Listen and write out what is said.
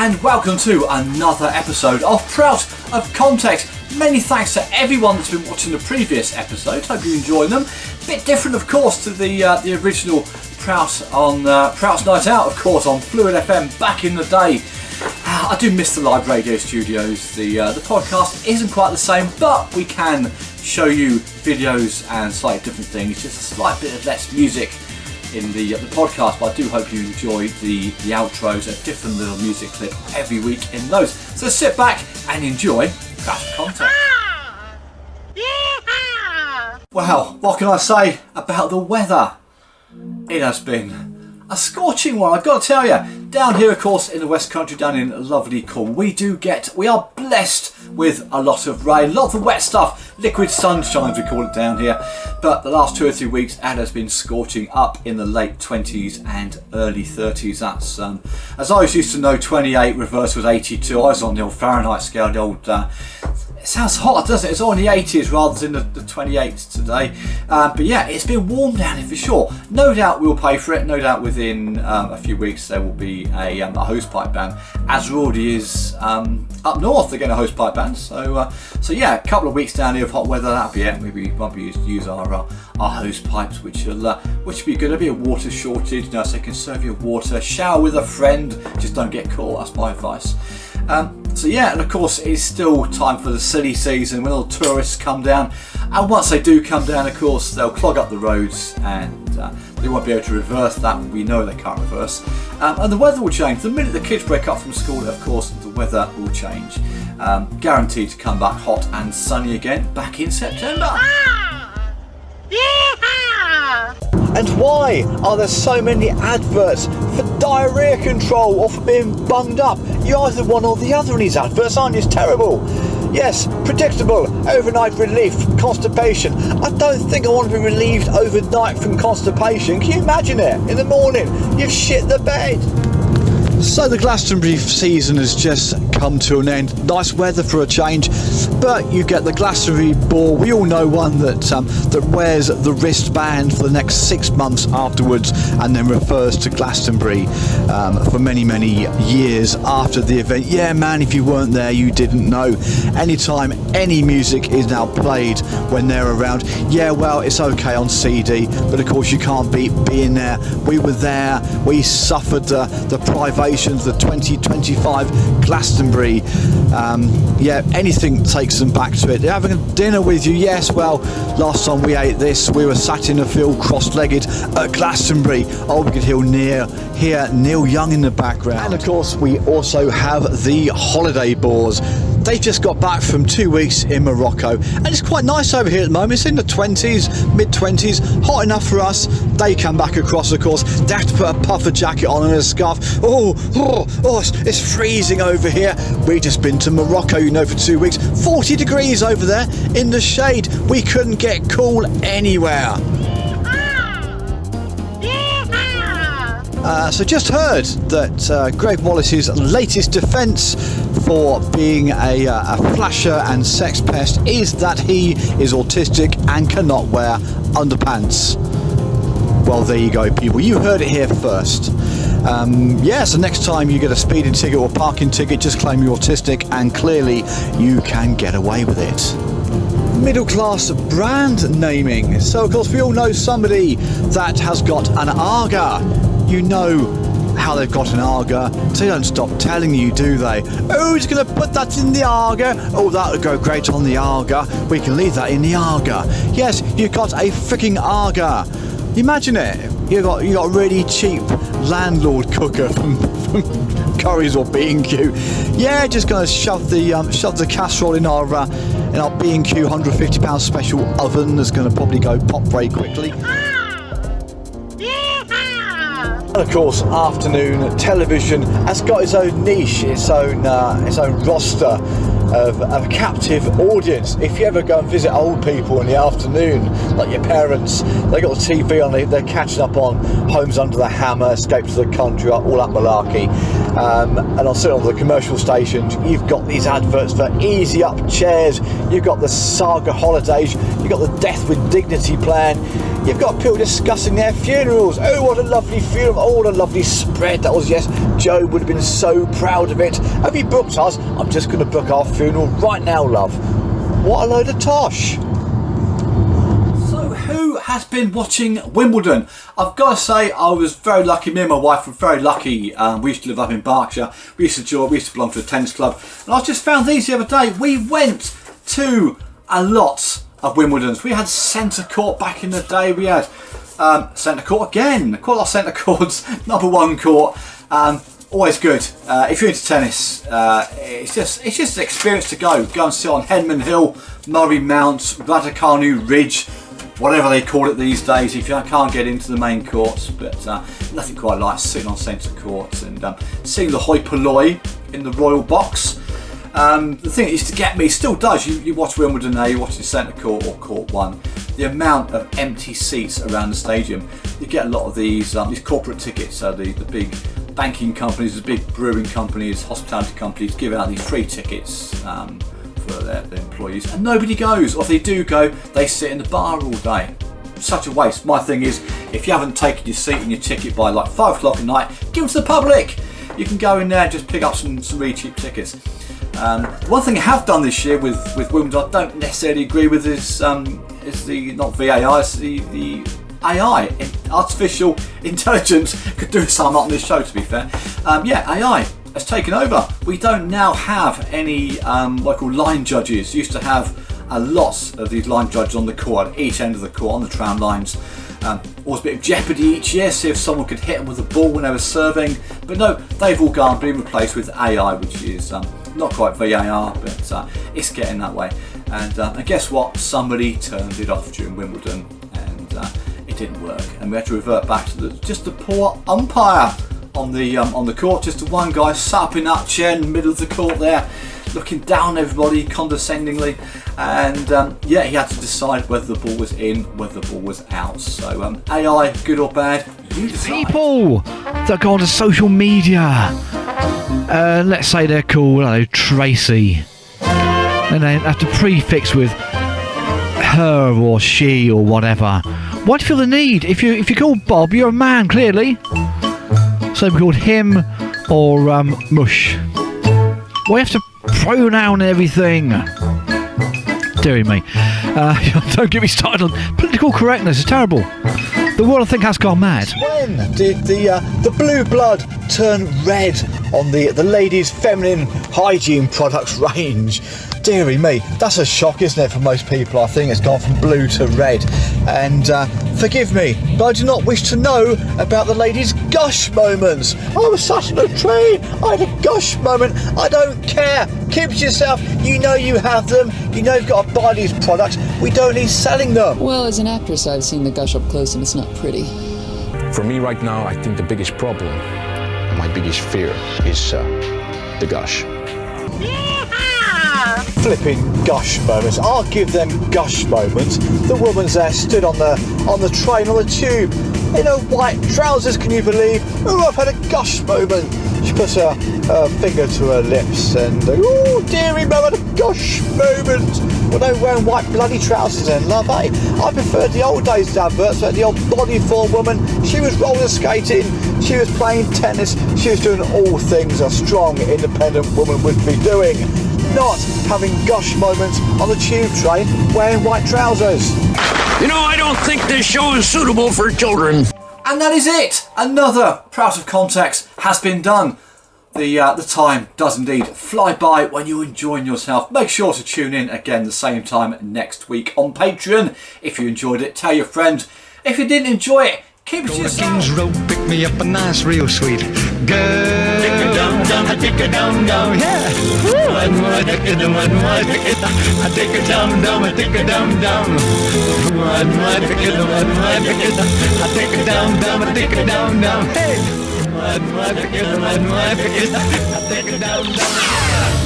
and welcome to another episode of Prout of Context. Many thanks to everyone that's been watching the previous episode. Hope you enjoyed them. Bit different, of course, to the original Prout on Prout's Night Out, of course, on Phluid FM back in the day. I do miss the live radio studios. The podcast isn't quite the same, but we can show you videos and slightly different things. Just a slight bit of less music in the podcast, but I do hope you enjoy the outros, a different little music clip every week in those. So sit back and enjoy Prout of Context. Well, what can I say about the weather? It has been a scorching one, I've got to tell you. Down here, of course, in the West Country, down in lovely Cornwall, we are blessed with a lot of rain, a lot of wet stuff, liquid sunshine, we call it down here. But the last 2 or 3 weeks, it has been scorching up in the late 20s and early 30s. That's, as I used to know, 28 reverse was 82. I was on the old Fahrenheit scale, the old... it sounds hot, doesn't it? It's all in the 80s rather than the 28s today. But yeah, it's been warm down here for sure. No doubt we'll pay for it. No doubt within a few weeks there will be a hosepipe ban, as there already is up north. They're getting a hosepipe ban. So yeah, a couple of weeks down here of hot weather. That'll be it. Maybe we won't be used to use our hose pipes, which will be good. There'll be a water shortage, so they can serve you water. Shower with a friend. Just don't get caught. That's my advice. So yeah, and of course it's still time for the silly season when all the tourists come down, and once they do come down, of course they'll clog up the roads and they won't be able to reverse that. We know they can't reverse, and the weather will change. The minute the kids break up from school, of course the weather will change. Guaranteed to come back hot and sunny again back in September. And why are there so many adverts for diarrhea control or for being bunged up? You're either one or the other in these adverts, aren't you? It's terrible. Yes, predictable, overnight relief, constipation. I don't think I want to be relieved overnight from constipation. Can you imagine it? In the morning, you've shit the bed. So the Glastonbury season has just come to an end. Nice weather for a change, but you get the Glastonbury ball. We all know one that wears the wristband for the next 6 months afterwards, and then refers to Glastonbury for many, many years after the event. Yeah, man, if you weren't there, you didn't know. Anytime any music is now played when they're around, yeah, well, it's okay on CD, but of course you can't beat being there. We were there. We suffered the privation. The 2025 Glastonbury. Yeah, anything takes them back to it. They're having a dinner with you. Yes, well, last time we ate this, we were sat in a field cross-legged at Glastonbury. Oh, we could hear Neil Young in the background. And of course, we also have the holiday bores. They just got back from 2 weeks in Morocco, and it's quite nice over here at the moment. It's in the 20s, mid-20s, hot enough for us. They come back across, of course. They have to put a puffer jacket on and a scarf. It's freezing over here. We've just been to Morocco, for 2 weeks. 40 degrees over there in the shade. We couldn't get cool anywhere. So just heard that Greg Wallace's latest defence for being a flasher and sex pest is that he is autistic and cannot wear underpants. Well, there you go, people. You heard it here first. So next time you get a speeding ticket or parking ticket, just claim you're autistic and clearly you can get away with it. Middle class brand naming. So of course we all know somebody that has got an Arga. You know how they've got an Arga. They don't stop telling you, do they? Oh, who's going to put that in the Arga? Oh, that would go great on the Arga. We can leave that in the Arga. Yes, you've got a freaking Arga. Imagine it. You got a really cheap landlord cooker from Curry's or B&Q. Yeah, just going to shove the casserole in our B&Q £150 special oven. That's going to probably go pop very quickly. And of course, afternoon television has got its own niche, its own roster of a captive audience. If you ever go and visit old people in the afternoon, like your parents, they got the TV on, they're catching up on Homes Under the Hammer, Escape to the Country, all that malarkey. And on certain of the commercial stations, you've got these adverts for easy up chairs, you've got the Saga holidays, you've got the Death with Dignity plan, You've got people discussing their funerals. Oh, what a lovely funeral. Oh, what a lovely spread that was. Yes, Joe would have been so proud of it. Have you booked us? I'm just going to book our funeral right now, love. What a load of tosh. So, who has been watching Wimbledon? I've got to say, I was very lucky. Me and my wife were very lucky. We used to live up in Berkshire. We used to belong to a tennis club. And I just found these the other day. We went to a lot of Wimbledons. We had centre court back in the day. We had centre court again. Quite a lot of centre courts. Number one court. Always good. If you're into tennis, it's just an experience to go. Go and sit on Henman Hill, Murray Mount, Raducanu Ridge, whatever they call it these days. If you can't get into the main courts, but nothing quite like sitting on centre courts and seeing the hoi polloi in the royal box. The thing that used to get me, still does, you watch Wimbledon now, you watch the centre court or court one, the amount of empty seats around the stadium. You get a lot of these corporate tickets, so the big banking companies, the big brewing companies, hospitality companies give out these free tickets for their employees, and nobody goes, or if they do go, they sit in the bar all day. Such a waste. My thing is, if you haven't taken your seat and your ticket by like 5 o'clock at night, give them to the public. You can go in there and just pick up some really cheap tickets. One thing I have done this year with Wimbledon, I don't necessarily agree with, is the not VAI, it's the AI, artificial intelligence. Could do some on this show, to be fair. AI has taken over. We don't now have any local line judges. Used to have a lot of these line judges on the court, at each end of the court, on the tram lines. Always a bit of jeopardy each year, see if someone could hit them with the ball when they were serving. But no, they've all been replaced with AI, which is not quite VAR, but it's getting that way. And guess what? Somebody turned it off during Wimbledon, and it didn't work. And we had to revert back to just the poor umpire on the court. Just the one guy sat up in that chair in the middle of the court there, looking down at everybody condescendingly, and he had to decide whether the ball was in, whether the ball was out. So AI, good or bad, you decide. People that go onto social media, let's say they're called Tracy, and they have to prefix with her or she or whatever. Why do you feel the need? If you're called Bob, you're a man, clearly. So we called him or mush. Why have to pronoun everything? Deary me. Don't get me started on political correctness. It's terrible. The world, I think, has gone mad. When did the blue blood turn red on the ladies' feminine hygiene products range? Deary me, that's a shock, isn't it, for most people? I think it's gone from blue to red. And forgive me, but I do not wish to know about the ladies' gush moments. I was sat on a train, I had a gush moment. I don't care. Keep to yourself. You know you have them. You know you've got to buy these products. We don't need selling them. Well, as an actress, I've seen the gush up close, and it's not pretty. For me right now, I think the biggest problem, my biggest fear, is the gush. Flipping gush moments. I'll give them gush moments. The woman's there, stood on the train, on the tube, in her white trousers, can you believe? Oh, I've had a gush moment. She puts her finger to her lips and, oh dearie me, I've had a gush moment. Well, no, wearing white bloody trousers then, love, eh? I preferred the old days adverts where the old bodyform woman, she was roller skating, she was playing tennis, she was doing all things a strong, independent woman would be doing. Not having gush moments on the tube train wearing white trousers. You know, I don't think this show is suitable for children. And that is it. Another Prout of Context has been done. The time does indeed fly by when you're enjoying yourself. Make sure to tune in again the same time next week on Patreon. If you enjoyed it, tell your friends. If you didn't enjoy it, keep it to yourself. King's Road, pick me up a nice, real sweet girl. Dick-a-dum-dum, dick-a-dum-dum, yeah. One more, dick-a-dum, one more, dick-a-dum, dick-a-dum-dum, dick-a-dum-dum. One more, dick-a-dum, one more, dick-a-dum, dick-a-dum-dum, dick-a-dum-dum, hey. One more, dick-a-dum, one more, dick-a-dum, dick-a-dum-dum.